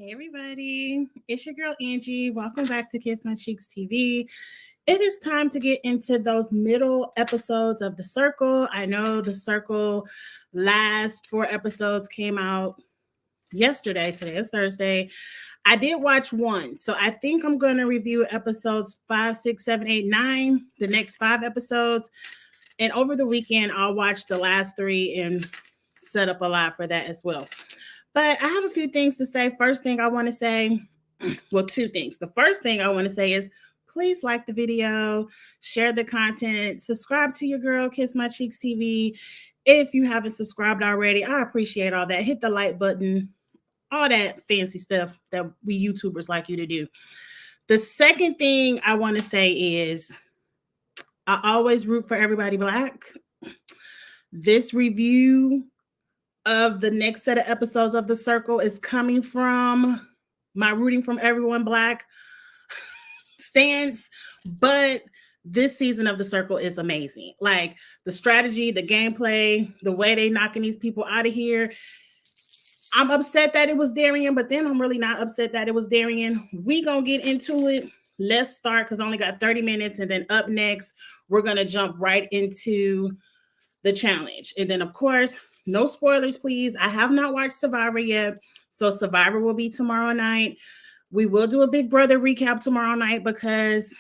Hey everybody, it's your girl Angie. Welcome back to Kiss My Cheeks TV. It is time to get into those middle episodes of The Circle. I know The Circle last 4 episodes came out yesterday. Today is Thursday. I did watch one, so I think I'm going to review episodes 5, 6, 7, 8, 9, the next 5 episodes. And over the weekend, I'll watch the last 3 and set up a lot for that as well. But I have a few things to say. First thing I want to say, well, 2 things. The first thing I want to say is please like the video, share the content, subscribe to your girl, Kiss My Cheeks TV. If you haven't subscribed already, I appreciate all that. Hit the like button, all that fancy stuff that we YouTubers like you to do. The second thing I want to say is I always root for everybody Black. This review of the next set of episodes of The Circle is coming from my rooting from everyone Black stance, but this season of The Circle is amazing. Like the strategy, the gameplay, the way they knocking these people out of here. I'm upset that it was Darian, but then I'm really not upset that it was Darian. We gonna get into it. Let's start because I only got 30 minutes, and then up next, we're gonna jump right into the challenge. And then, of course, no spoilers, please. I have not watched Survivor yet, so Survivor will be tomorrow night. We will do a Big Brother recap tomorrow night because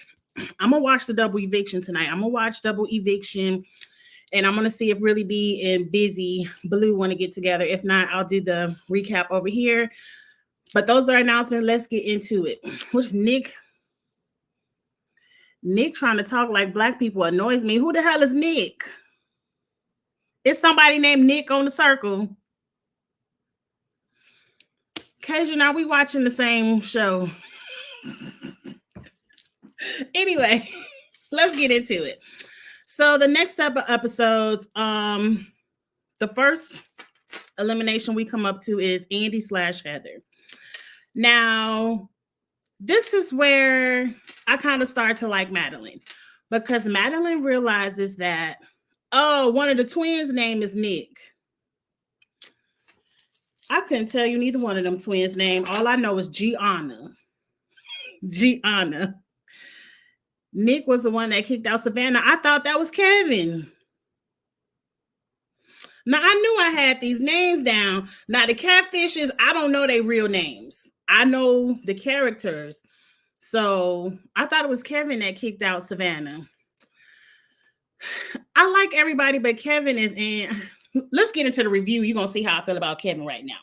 I'm going to watch the double eviction tonight. I'm going to watch double eviction, and I'm going to see if Really B and Busy Blue want to get together. If not, I'll do the recap over here. But those are announcements. Let's get into it. Which Nick trying to talk like Black people annoys me. Who the hell is Nick? It's somebody named Nick on The Circle. Kasia, now we watching the same show. Anyway, let's get into it. So the next step of episodes, the first elimination we come up to is Andy / Heather. Now, this is where I kind of start to like Madeline, because Madeline realizes that, oh, one of the twins' name is Nick. I couldn't tell you neither one of them twins' name. All I know is Gianna. Gianna. Nick was the one that kicked out Savannah. I thought that was Kevin. Now, I knew I had these names down. Now, the catfishes, I don't know their real names. I know the characters. So I thought it was Kevin that kicked out Savannah. I like everybody, but Kevin is in. Let's get into the review. You're going to see how I feel about Kevin right now.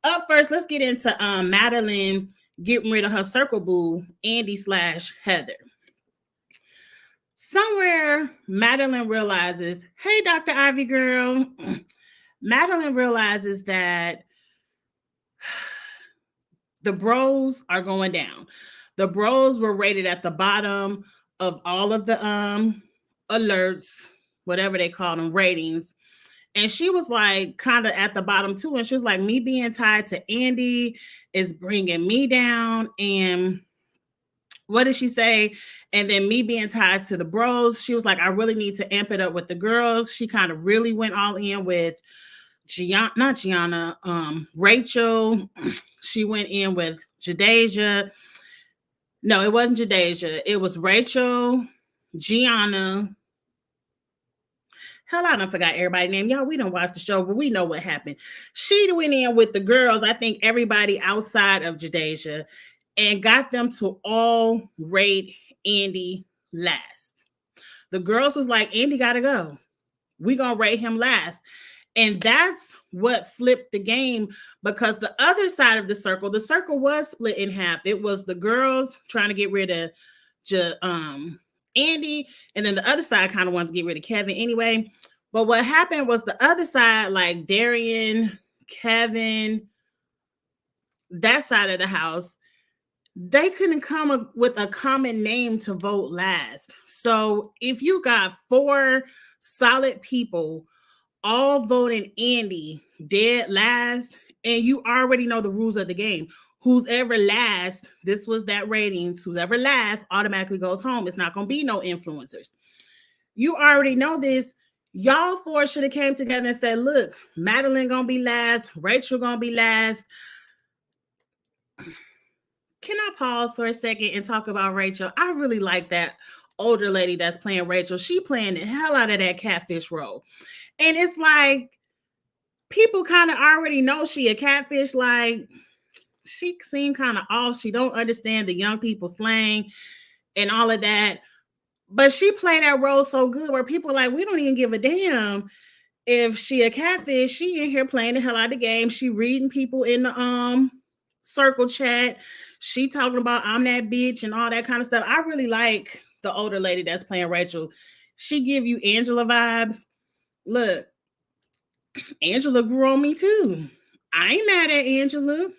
Up first, let's get into Madeline getting rid of her circle boo, Andy / Heather. Somewhere, Madeline realizes, hey, Dr. Ivy girl. Madeline realizes that the bros are going down. The bros were rated at the bottom of all of the alerts, whatever they call them, ratings. And she was like kind of at the bottom too. And she was like, me being tied to Andy is bringing me down. And what did she say? And then me being tied to the bros, she was like, I really need to amp it up with the girls. She kind of really went all in with Rachel. She went in with Jadeja. No, it wasn't Jadeja. It was Rachel, Gianna. Hell, I done forgot everybody's name. Y'all, we don't watch the show, but we know what happened. She went in with the girls, I think everybody outside of Jadeja, and got them to all rate Andy last. The girls was like, Andy got to go. We going to rate him last. And that's what flipped the game, because the other side of the circle was split in half. It was the girls trying to get rid of Andy, and then the other side kind of wanted to get rid of Kevin anyway. But what happened was the other side, like Darian, Kevin, that side of the house, they couldn't come up with a common name to vote last. So if you got 4 solid people all voting Andy dead last, and you already know the rules of the game, who's ever last, this was that ratings, who's ever last automatically goes home. It's not going to be no influencers. You already know this. Y'all 4 should have came together and said, look, Madeline going to be last, Rachel going to be last, can I pause for a second and talk about Rachel? I really like that older lady that's playing Rachel. She playing the hell out of that catfish role. And it's like people kind of already know she a catfish. Like she seemed kind of off. She don't understand the young people slang and all of that. But she played that role so good where people are like, we don't even give a damn if she a catfish. She in here playing the hell out of the game. She reading people in the circle chat. She talking about I'm that bitch and all that kind of stuff. I really like the older lady that's playing Rachel. She give you Angela vibes. Look, Angela grew on me too. I ain't mad at Angela.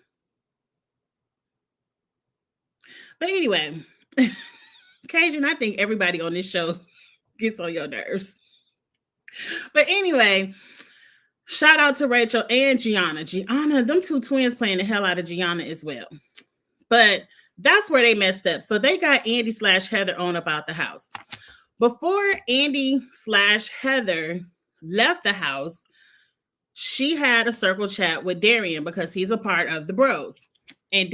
But anyway, Cajun, I think everybody on this show gets on your nerves. But anyway, shout out to Rachel and Gianna. Gianna, them two twins playing the hell out of Gianna as well. But that's where they messed up. So they got Andy / Heather on about the house. Before Andy / Heather left the house, she had a circle chat with Darian because he's a part of the bros. And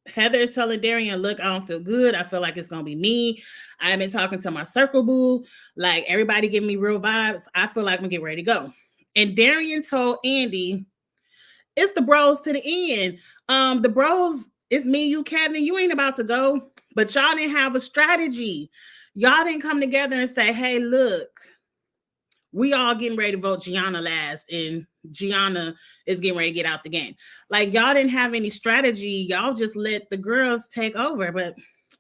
Heather is telling Darian, look, I don't feel good. I feel like it's going to be me. I've been talking to my circle boo. Like, everybody giving me real vibes. I feel like I'm getting ready to go. And Darian told Andy, it's the bros to the end. The bros, it's me, you, Kevin. You ain't about to go. But y'all didn't have a strategy. Y'all didn't come together and say, hey, look, we all getting ready to vote Gianna last, and Gianna is getting ready to get out the game. Like, y'all didn't have any strategy. Y'all just let the girls take over, but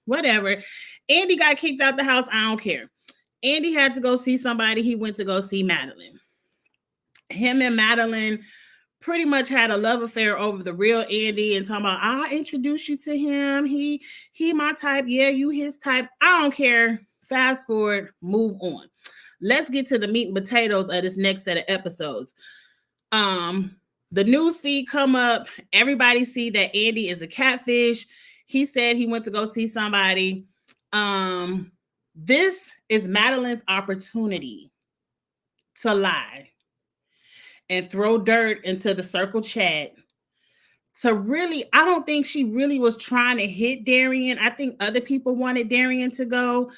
whatever. Andy got kicked out the house. I don't care. Andy had to go see somebody. He went to go see Madeline. Him and Madeline pretty much had a love affair over the real Andy and talking about, I'll introduce you to him. He my type. Yeah, you his type. I don't care. Fast forward, move on. Let's get to the meat and potatoes of this next set of episodes. The news feed come up. Everybody see that Andy is a catfish. He said he went to go see somebody. This is Madeline's opportunity to lie and throw dirt into the circle chat. So really, I don't think she really was trying to hit Darian. I think other people wanted Darian to go.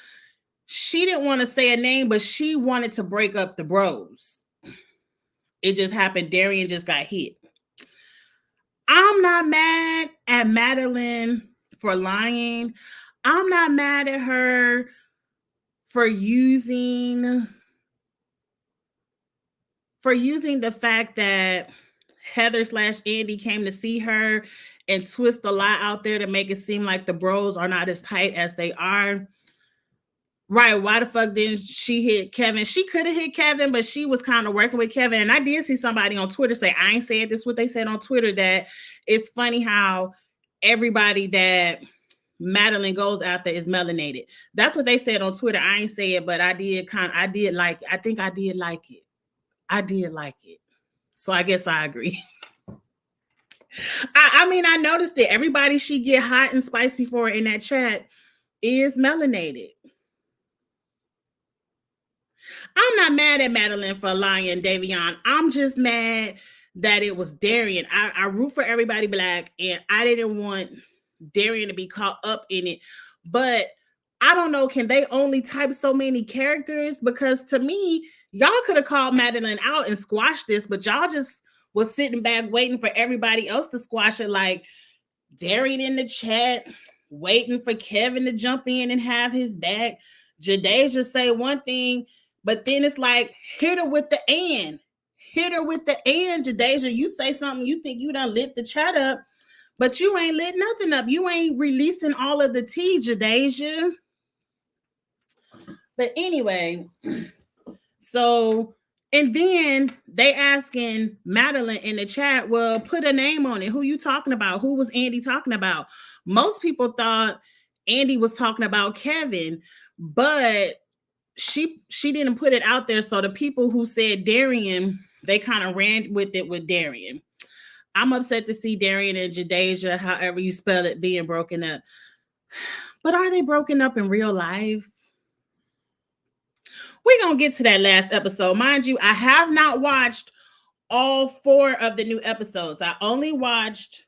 She didn't want to say a name, but she wanted to break up the bros. It just happened. Darian just got hit. I'm not mad at Madeline for lying. I'm not mad at her for using the fact that Heather / Andy came to see her and twist the lie out there to make it seem like the bros are not as tight as they are. Right, why the fuck didn't she hit Kevin? She could have hit Kevin, but she was kind of working with Kevin. And I did see somebody on Twitter say, I ain't saying this, what they said on Twitter, that it's funny how everybody that Madeline goes after is melanated. That's what they said on Twitter. I ain't say it, but I did like it. I did like it. So I guess I agree. I mean, I noticed it. Everybody she get hot and spicy for in that chat is melanated. I'm not mad at Madeline for lying, Davion. I'm just mad that it was Darian. I root for everybody black, and I didn't want Darian to be caught up in it. But I don't know, can they only type so many characters? Because to me, y'all could have called Madeline out and squashed this, but y'all just was sitting back waiting for everybody else to squash it, like Darian in the chat, waiting for Kevin to jump in and have his back. Jadeja say one thing, but then it's like, hit her with the and. Hit her with the and, Jadeja. You say something, you think you done lit the chat up, but you ain't lit nothing up. You ain't releasing all of the tea, Jadeja. But anyway, so, and then they asking Madeline in the chat, well, put a name on it. Who you talking about? Who was Andy talking about? Most people thought Andy was talking about Kevin, but she didn't put it out there. So the people who said Darian, they kind of ran with it with Darian. I'm upset to see Darian and Jadeja, however you spell it, being broken up. But are they broken up in real life? We're going to get to that last episode. Mind you, I have not watched all 4 of the new episodes. I only watched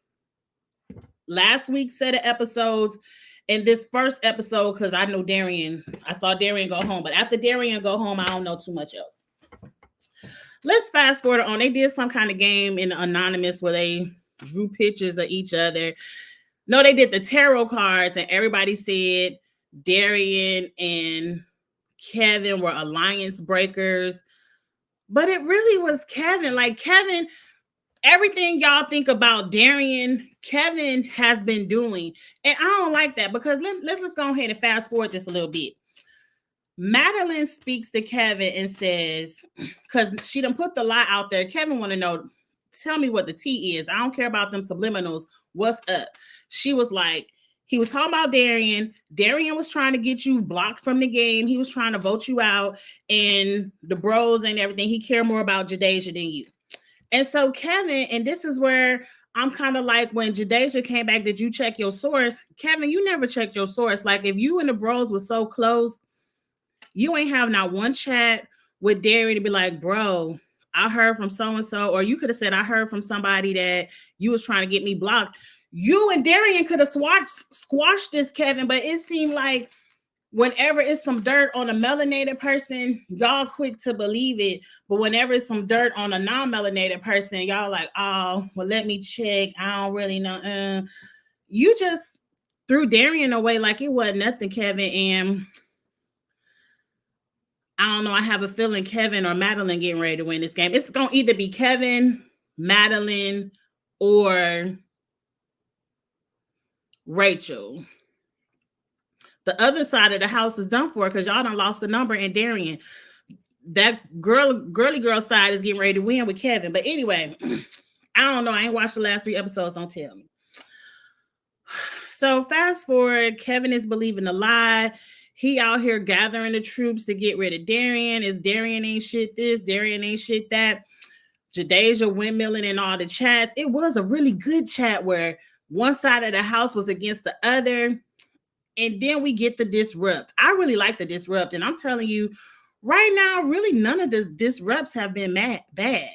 last week's set of episodes and this first episode, because I know Darian. I saw Darian go home, but after Darian go home, I don't know too much else. Let's fast forward on. They did some kind of game in Anonymous where they drew pictures of each other. No, they did the tarot cards, and everybody said Darian and Kevin were alliance breakers. But it really was Kevin. Like Kevin, everything y'all think about Darian, Kevin has been doing. And I don't like that, because let's go ahead and fast forward just a little bit. Madeline speaks to Kevin and says, because she done put the lie out there, Kevin want to know, tell me what the tea is. I don't care about them subliminals. What's up? She was like, he was talking about Darian. Darian was trying to get you blocked from the game. He was trying to vote you out, and the bros and everything. He cared more about Jadeja than you. And so Kevin, and this is where I'm kind of like, when Jadeja came back, did you check your source? Kevin, you never checked your source. Like, if you and the bros were so close, you ain't have not one chat with Darian to be like, bro, I heard from so-and-so, or you could have said, I heard from somebody that you was trying to get me blocked. You and Darian could have squashed this, Kevin, but it seemed like whenever it's some dirt on a melanated person, y'all quick to believe it. But whenever it's some dirt on a non-melanated person, y'all like, oh, well, let me check. I don't really know. You just threw Darian away like it wasn't nothing, Kevin. And I don't know. I have a feeling Kevin or Madeline getting ready to win this game. It's going to either be Kevin, Madeline, or Rachel. The other side of the house is done for because y'all done lost the number in Darian. That girly girl side is getting ready to win with Kevin. But anyway, I don't know. I ain't watched the last 3 episodes. Don't tell me. So fast forward, Kevin is believing the lie. He out here gathering the troops to get rid of Darian. Is Darian ain't shit this, Darian ain't shit that. Jadeja windmilling in all the chats. It was a really good chat where one side of the house was against the other. And then we get the disrupt. I really like the disrupt. And I'm telling you, right now, really none of the disrupts have been bad.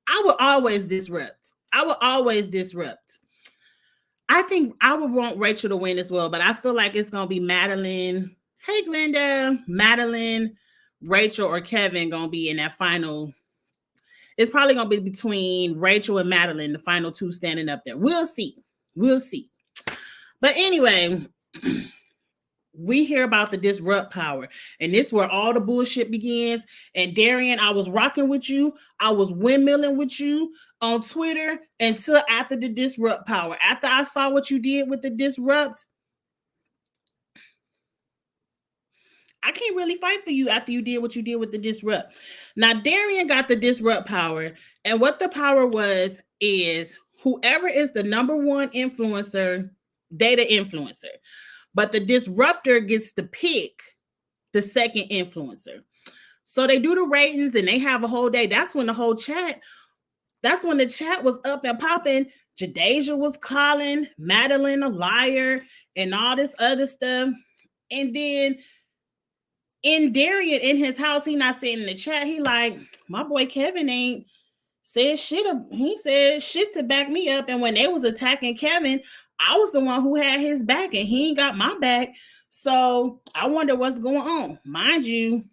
I will always disrupt. I think I would want Rachel to win as well, but I feel like it's going to be Madeline. Hey, Glenda. Madeline, Rachel, or Kevin going to be in that final. It's probably going to be between Rachel and Madeline, the final 2 standing up there. We'll see. But anyway, we hear about the disrupt power, and this is where all the bullshit begins. And Darian, I was rocking with you. I was windmilling with you on Twitter until after the disrupt power. After I saw what you did with the disrupt, I can't really fight for you after you did what you did with the disrupt. Now, Darian got the disrupt power, and what the power was is whoever is the number 1 influencer, data influencer. But the disruptor gets to pick the second influencer. So they do the ratings and they have a whole day. That's when the chat was up and popping. Jadeja was calling Madeline a liar and all this other stuff. And then in Darian, in his house, he not saying in the chat, he like, my boy Kevin ain't said shit. He said shit to back me up. And when they was attacking Kevin, I was the one who had his back and he ain't got my back. So I wonder what's going on. Mind you,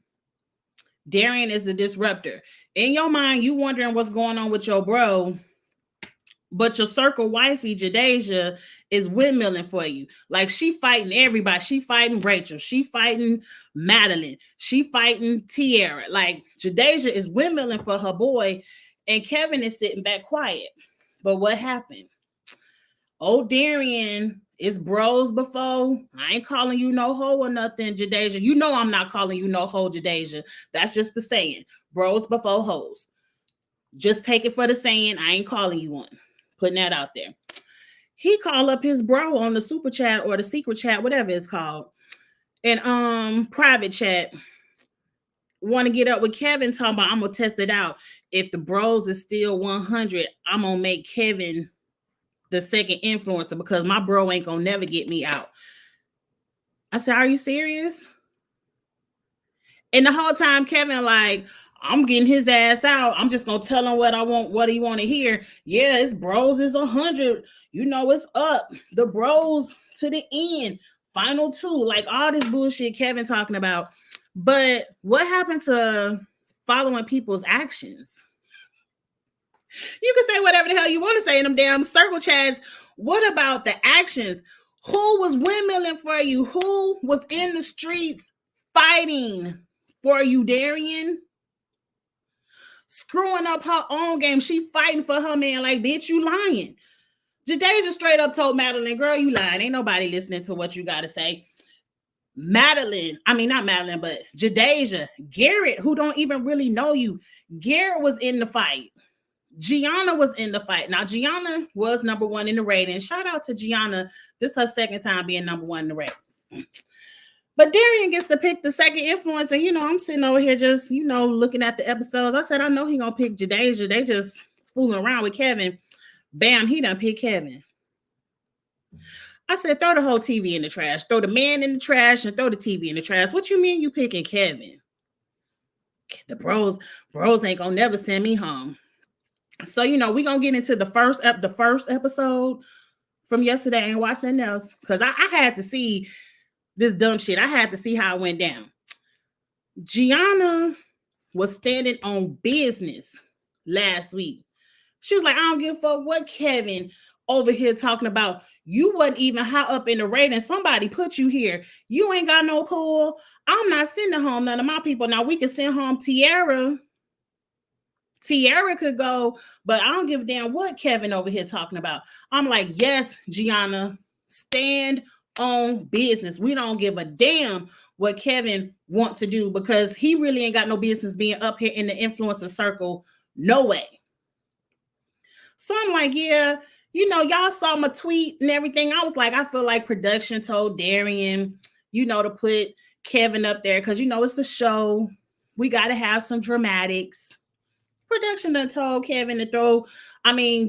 Darian is the disruptor. In your mind, you wondering what's going on with your bro, but your circle wifey, Jadeja, is windmilling for you. Like, she fighting everybody. She fighting Rachel. She fighting Madeline. She fighting Tiara. Like, Jadeja is windmilling for her boy, and Kevin is sitting back quiet. But what happened? Old Darian is bros before. I ain't calling you no hoe or nothing, Jadeja. You know I'm not calling you no hoe, Jadeja. That's just the saying. Bros before hoes. Just take it for the saying. I ain't calling you one. Putting that out there. He called up his bro on the super chat or the secret chat, whatever it's called, and private chat. Want to get up with Kevin, talking about, I'm gonna test it out. If the bros is still 100, I'm gonna make Kevin the second influencer because my bro ain't gonna never get me out. I said, are you serious? And the whole time Kevin like, I'm getting his ass out. I'm just gonna tell him what I want, what he want to hear. Yeah, it's bros is 100. You know, it's up. The bros to the end. Final two. Like all this bullshit Kevin talking about. But what happened to following people's actions? You can say whatever the hell you want to say in them damn circle chats. What about the actions? Who was windmilling for you? Who was in the streets fighting for you, Darian? Screwing up her own game. She fighting for her man. Like, bitch, you lying. Jadeja straight up told Madeline, girl, you lying. Ain't nobody listening to what you got to say. Madeline, I mean, not Madeline, but Jadeja, Garrett, who don't even really know you. Garrett was in the fight. Gianna was in the fight. Now, Gianna was number one in the ratings. Shout out to Gianna. This is her second time being number one in the ratings. But Darian gets to pick the second influencer. You know, I'm sitting over here just, you know, looking at the episodes. I said, I know he gonna pick Jadeja. They just fooling around with Kevin. Bam, he done pick Kevin. I said, throw the whole TV in the trash. Throw the man in the trash and throw the TV in the trash. What you mean you picking Kevin? The bros ain't gonna never send me home. So, you know, we're going to get into the first episode from yesterday. I ain't watched nothing else because I had to see this dumb shit. I had to see how it went down. Gianna was standing on business last week. She was like, I don't give a fuck what Kevin over here talking about. You wasn't even high up in the rating. Somebody put you here. You ain't got no pull. I'm not sending home none of my people. Now, we can send home Tiara. Tiara could go, but I don't give a damn what Kevin over here talking about. I'm like, yes, Gianna, stand on business. We don't give a damn what Kevin wants to do because he really ain't got no business being up here in the influencer circle. No way. So I'm like, yeah, you know, y'all saw my tweet and everything. I was like, I feel like production told Darian, you know, to put Kevin up there because, you know, it's the show. We got to have some dramatics. Production done told Kevin to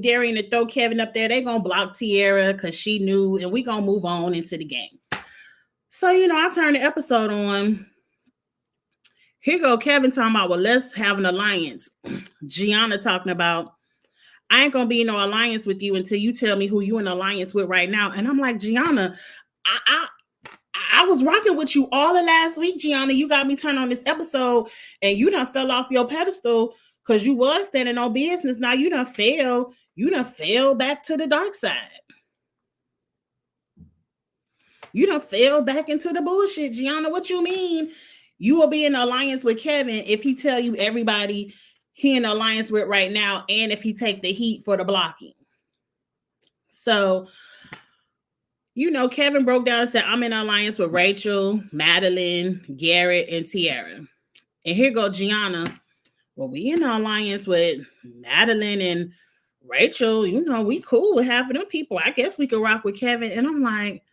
Darian to throw Kevin up there. They gonna block Tiara because she knew, and we gonna move on into the game. So, you know, I turned the episode on. Here go Kevin talking about, well, let's have an alliance. Gianna talking about, I ain't gonna be in no alliance with you until you tell me who you in alliance with right now. And I'm like, Gianna, I was rocking with you all of last week, Gianna. You got me turned on this episode, and you done fell off your pedestal. Because you was standing on business. Now you done fell. You done fell back to the dark side. You done fell back into the bullshit, Gianna. What you mean? You will be in alliance with Kevin if he tell you everybody he in alliance with right now, and if he take the heat for the blocking. So, you know, Kevin broke down and said, I'm in alliance with Rachel, Madeline, Garrett, and Tiara. And here go Gianna. Well, we in an alliance with Madeline and Rachel. You know, we cool with half of them people. I guess we could rock with Kevin. And I'm like,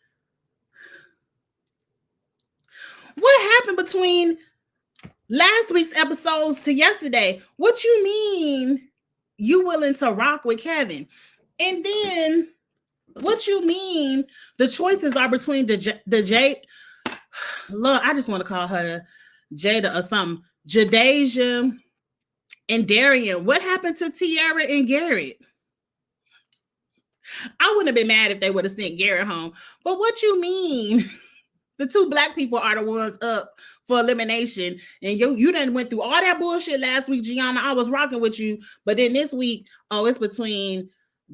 what happened between last week's episodes to yesterday? What you mean you willing to rock with Kevin? And then what you mean the choices are between the Jade? Look, I just want to call her Jada or something. Jadeja and Darian. What happened to Tiara and Garrett? I wouldn't have been mad if they would have sent Garrett home. But what you mean? The two black people are the ones up for elimination. And you done went through all that bullshit last week, Gianna. I was rocking with you. But then this week, it's between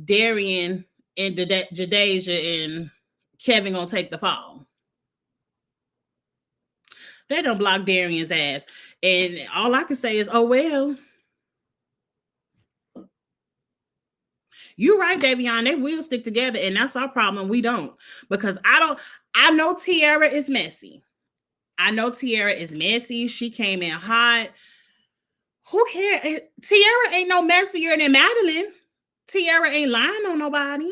Darian and Jadeja, and Kevin gonna take the fall. They don't block Darian's ass. And all I can say is, oh, well. You're right, Davion. They will stick together, and that's our problem. We don't. Because I know Tiara is messy. She came in hot. Who cares? Tiara ain't no messier than Madeline. Tiara ain't lying on nobody.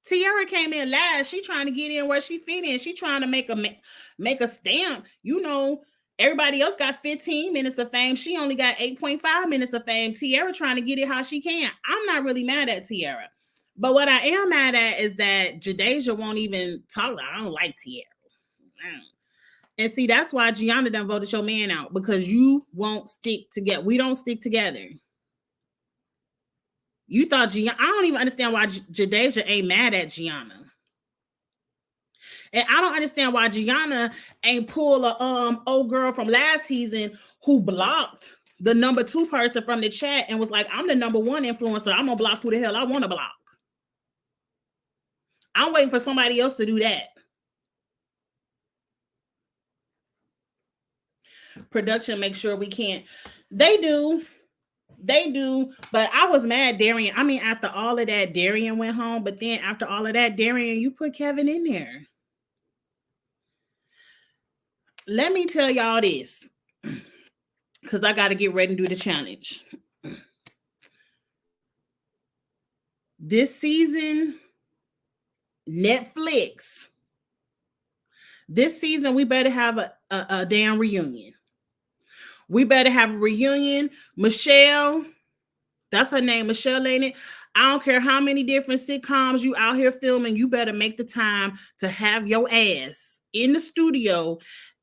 Tiara came in last. She trying to get in where she fit in. She trying to make a stamp. You know, everybody else got 15 minutes of fame. She only got 8.5 minutes of fame. Tiara trying to get it how she can. I'm not really mad at Tiara. But what I am mad at is that Jadeja won't even talk. I don't like Tiara. And see, that's why Gianna done voted your man out, because you won't stick together. We don't stick together. You thought Gianna, I don't even understand why Jadeja ain't mad at Gianna. And I don't understand why Gianna ain't pull a old girl from last season who blocked the number 2 person from the chat and was like, I'm the number 1 influencer. I'm gonna block who the hell I want to block. I'm waiting for somebody else to do that. Production make sure we can't. They do, but I was mad Darian. I mean, after all of that, Darian went home, but then after all of that, Darian, you put Kevin in there. Let me tell y'all this, because I got to get ready and do the challenge. This season, Netflix, this season, we better have a damn reunion. We better have a reunion. Michelle, that's her name, Michelle, ain't it? I don't care how many different sitcoms you out here filming, you better make the time to have your ass in the studio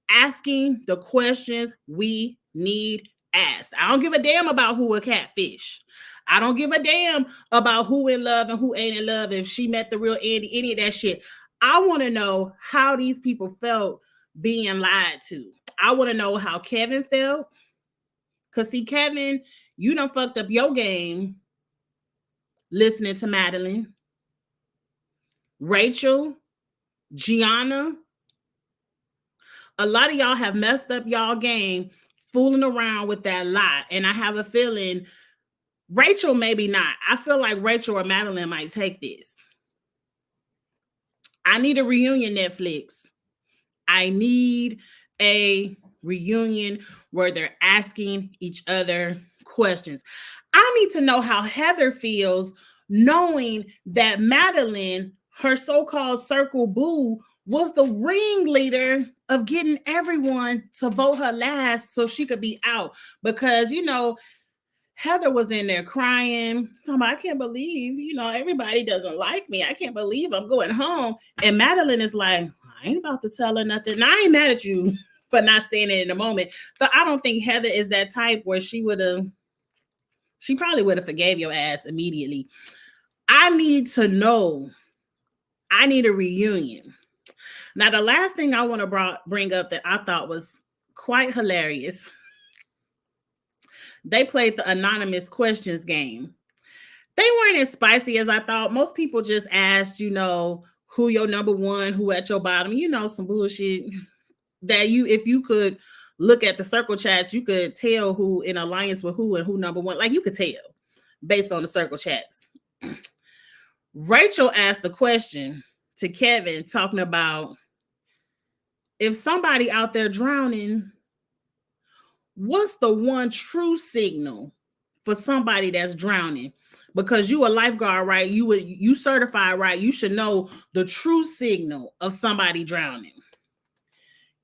asking the questions we need asked. I don't give a damn about who a catfish. I don't give a damn about who in love and who ain't in love, if she met the real Andy, any of that shit. I want to know how these people felt being lied to. I want to know how Kevin felt. Because see, Kevin, you done fucked up your game listening to Madeline, Rachel, Gianna. A lot of y'all have messed up y'all game fooling around with that lie. And I have a feeling Rachel, maybe not. I feel like Rachel or Madeline might take this. I need a reunion, Netflix. I need a reunion where they're asking each other questions. I need to know how Heather feels knowing that Madeline, her so-called circle boo, was the ringleader of getting everyone to vote her last so she could be out. Because, you know, Heather was in there crying, talking about, I can't believe, you know, everybody doesn't like me. I can't believe I'm going home. And Madeline is like, I ain't about to tell her nothing. Now, I ain't mad at you for not saying it in the moment, but I don't think Heather is that type where she probably would have forgave your ass immediately. I need to know. I need a reunion. Now, the last thing I want to bring up that I thought was quite hilarious, they played the anonymous questions game. They weren't as spicy as I thought. Most people just asked, you know, who your number 1, who at your bottom, you know, some bullshit that if you could look at the circle chats, you could tell who in alliance with who and who number 1. Like, you could tell based on the circle chats. Rachel asked the question to Kevin talking about, if somebody out there drowning, what's the one true signal for somebody that's drowning? Because you a lifeguard, right? You certified, right? You should know the true signal of somebody drowning.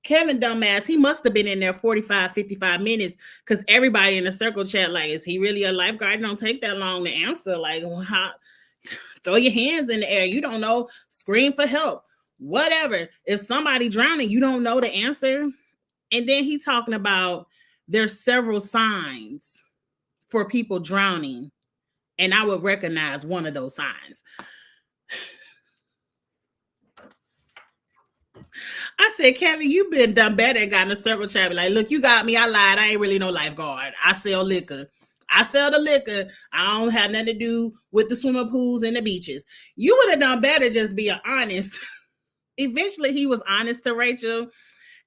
Kevin dumbass, he must have been in there 45, 55 minutes, because everybody in the circle chat, like, is he really a lifeguard? It don't take that long to answer. Like, how? Throw your hands in the air. You don't know. Scream for help. Whatever. If somebody drowning, you don't know the answer. And then he talking about there's several signs for people drowning, and I would recognize one of those signs. I said, Kevin, you've been done better and gotten a circle chat. Like, look, you got me. I lied. I ain't really no lifeguard. I sell liquor. I sell the liquor. I don't have nothing to do with the swimming pools and the beaches. You would have done better just being honest. Eventually, he was honest to Rachel.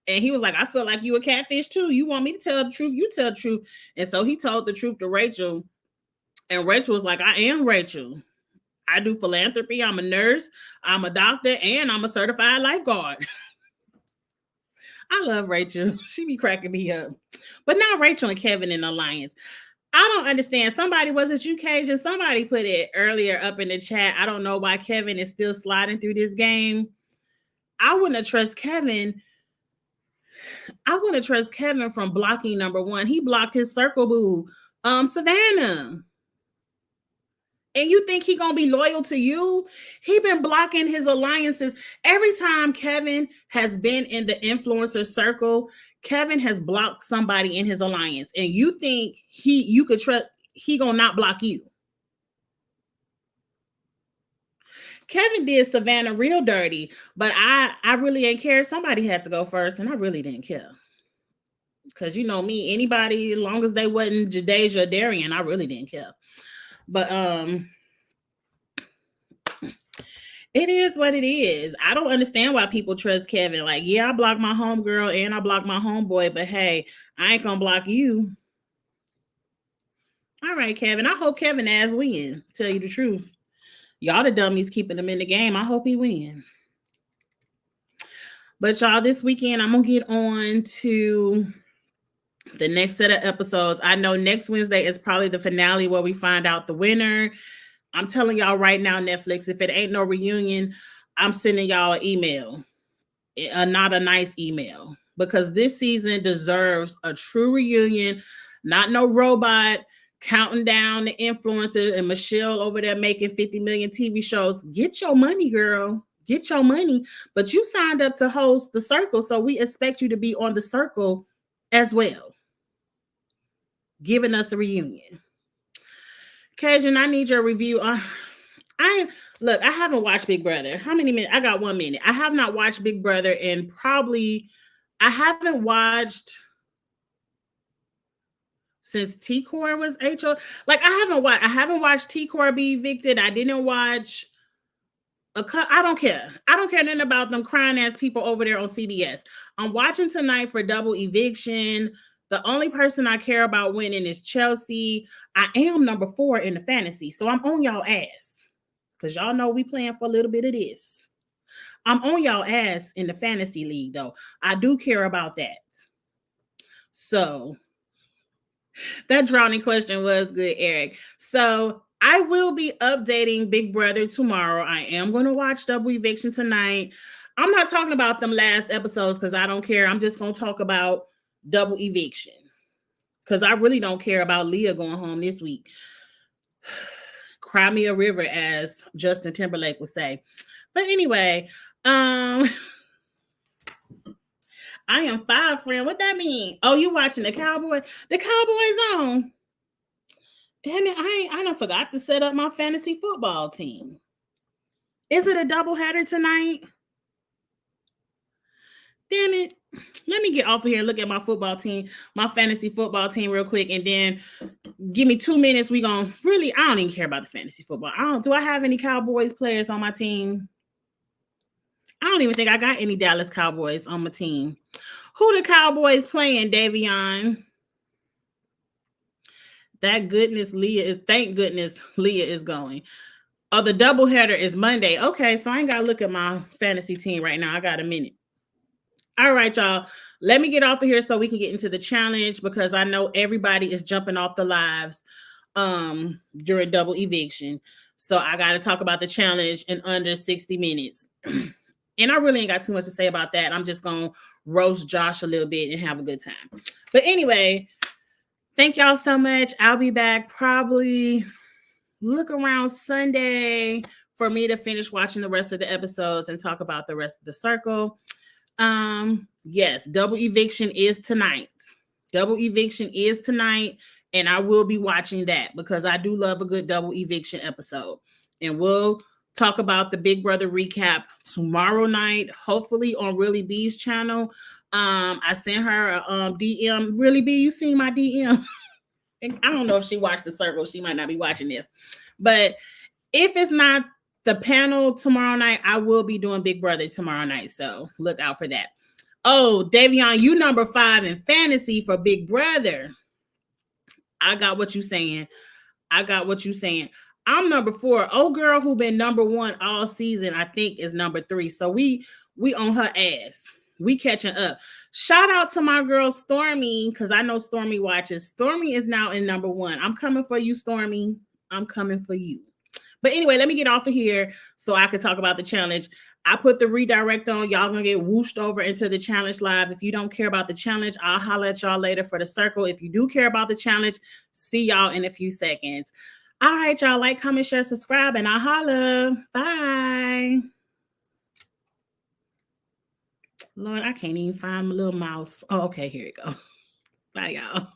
And he was like, I feel like you a catfish too. You want me to tell the truth? You tell the truth. And so he told the truth to Rachel. And Rachel was like, I am Rachel. I do philanthropy. I'm a nurse. I'm a doctor. And I'm a certified lifeguard. I love Rachel. She be cracking me up. But now Rachel and Kevin in alliance. I don't understand. Somebody, was it you, Cajun? Somebody put it earlier up in the chat. I don't know why Kevin is still sliding through this game. I wouldn't have trust Kevin. I wouldn't trust Kevin from blocking number 1. He blocked his circle boo, Savannah. And you think he gonna be loyal to you? He been blocking his alliances. Every time Kevin has been in the influencer circle, Kevin has blocked somebody in his alliance. And you think you could trust he gonna not block you? Kevin did Savannah real dirty, but I really ain't care. Somebody had to go first, and I really didn't care. Because you know me, anybody, as long as they wasn't Jadeja or Darian, I really didn't care. But it is what it is. I don't understand why people trust Kevin. Like, yeah, I blocked my homegirl and I blocked my homeboy, but hey, I ain't gonna block you. All right, Kevin. I hope Kevin ass win. Tell you the truth. Y'all the dummies keeping him in the game. I hope he win. But y'all, this weekend, I'm gonna get on to the next set of episodes. I know next Wednesday is probably the finale where we find out the winner. I'm telling y'all right now, Netflix, if it ain't no reunion, I'm sending y'all an email. Not a nice email. Because this season deserves a true reunion. Not no robot counting down the influencers and Michelle over there making 50 million TV shows. Get your money, girl. Get your money. But you signed up to host the Circle, so we expect you to be on the Circle as well. Giving us a reunion. Cajun, I need your review. I haven't watched Big Brother. How many minutes? I got 1 minute. I have not watched Big Brother, and I haven't watched since T-Core was HO. Like, I haven't watched T-Core be evicted. I didn't watch I don't care. I don't care nothing about them crying ass people over there on CBS. I'm watching tonight for double eviction. The only person I care about winning is Chelsea. I am number 4 in the fantasy, so I'm on y'all ass. Because y'all know we playing for a little bit of this. I'm on y'all ass in the fantasy league, though. I do care about that. So, that drowning question was good, Eric. So, I will be updating Big Brother tomorrow. I am going to watch double eviction tonight. I'm not talking about them last episodes because I don't care. I'm just going to talk about double eviction because I really don't care about Leah going home this week. Cry me a river, as Justin Timberlake would say. But anyway, I am 5, friend. What that mean? Oh, you watching the Cowboys? The Cowboys on. Damn it, I done forgot to set up my fantasy football team. Is it a doubleheader tonight? Damn it. Let me get off of here and look at my football team, my fantasy football team real quick, and then give me 2 minutes. I don't even care about the fantasy football. Do I have any Cowboys players on my team? I don't even think I got any Dallas Cowboys on my team. Who the Cowboys playing, Davion? Thank goodness Leah is going. Oh, the doubleheader is Monday. Okay, so I ain't got to look at my fantasy team right now. I got a minute. All right, y'all. Let me get off of here so we can get into the challenge because I know everybody is jumping off the lives during double eviction. So I got to talk about the challenge in under 60 minutes. And I really ain't got too much to say about that. I'm just going to roast Josh a little bit and have a good time. But anyway, thank y'all so much. I'll be back probably look around Sunday for me to finish watching the rest of the episodes and talk about the rest of the Circle. Yes, double eviction is tonight. And I will be watching that because I do love a good double eviction episode. And we'll talk about the Big Brother recap tomorrow night, hopefully on Really B's channel. I sent her a DM. Really B, you seen my DM? I don't know if she watched the Circle. She might not be watching this. But if it's not the panel tomorrow night, I will be doing Big Brother tomorrow night. So look out for that. Oh, Davion, you number 5 in fantasy for Big Brother. I got what you saying. I'm number 4. Old girl who been number 1 all season, I think, is number 3. So we on her ass. We catching up. Shout out to my girl Stormy, because I know Stormy watches. Stormy is now in number 1. I'm coming for you, Stormy. I'm coming for you. But anyway, let me get off of here so I can talk about the challenge. I put the redirect on. Y'all gonna get whooshed over into the challenge live. If you don't care about the challenge, I'll holler at y'all later for the Circle. If you do care about the challenge, see y'all in a few seconds. All right, y'all. Like, comment, share, subscribe, and I'll holla. Bye. Lord, I can't even find my little mouse. Oh, okay. Here you go. Bye, y'all.